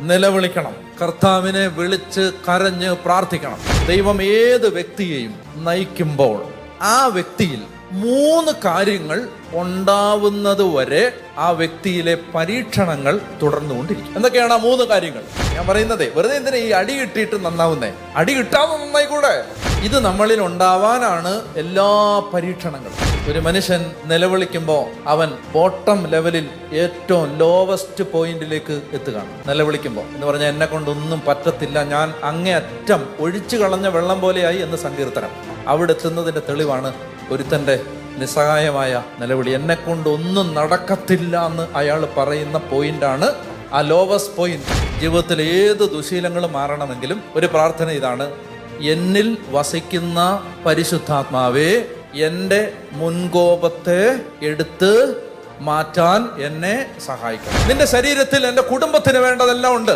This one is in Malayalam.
നിലവിളിക്കണം. കർത്താവിനെ വിളിച്ച് കരഞ്ഞ് പ്രാർത്ഥിക്കണം. ദൈവം ഏത് വ്യക്തിയെയും നയിക്കുമ്പോൾ ആ വ്യക്തിയിൽ 3 കാര്യങ്ങൾ ഉണ്ടാവുന്നത് വരെ ആ വ്യക്തിയിലെ പരീക്ഷണങ്ങൾ തുടർന്നുകൊണ്ടിരിക്കും. എന്തൊക്കെയാണ് ആ 3 കാര്യങ്ങൾ? ഞാൻ പറയുന്നത് വെറുതെ എന്തിനാ ഈ അടി കിട്ടിയിട്ട് നന്നാവുന്നേ? അടി കിട്ടാതെ നന്നായിക്കൂടെ? ഇത് നമ്മളിൽ ഉണ്ടാവാനാണ് എല്ലാ പരീക്ഷണങ്ങളും. ഒരു മനുഷ്യൻ നിലവിളിക്കുമ്പോൾ അവൻ ബോട്ടം ലെവലിൽ ഏറ്റവും ലോവസ്റ്റ് പോയിന്റിലേക്ക് എത്തുകയാണ്. നിലവിളിക്കുമ്പോൾ എന്ന് പറഞ്ഞാൽ എന്നെ കൊണ്ടൊന്നും പറ്റത്തില്ല, ഞാൻ അങ്ങേയറ്റം ഒഴിച്ചു കളഞ്ഞ വെള്ളം പോലെയായി എന്ന് സങ്കീർത്തനം. അവിടെ എത്തുന്നതിന്റെ തെളിവാണ് ഒരുത്തന്റെ നിസ്സഹായമായ നിലവിളി. എന്നെ കൊണ്ടൊന്നും നടക്കത്തില്ല എന്ന് അയാൾ പറയുന്ന പോയിന്റാണ് ആ ലോവസ്റ്റ് പോയിന്റ്. ജീവിതത്തിൽ ഏത് ദുശീലങ്ങളും മാറണമെങ്കിലും ഒരു പ്രാർത്ഥന ഇതാണ്: എന്നിൽ വസിക്കുന്ന പരിശുദ്ധാത്മാവേ, എൻ്റെ മുൻകോപത്തെ എടുത്ത് മാറ്റാൻ എന്നെ സഹായിക്കണം. നിന്റെ ശരീരത്തിൽ എൻ്റെ കുടുംബത്തിന് വേണ്ടതെല്ലാം ഉണ്ട്.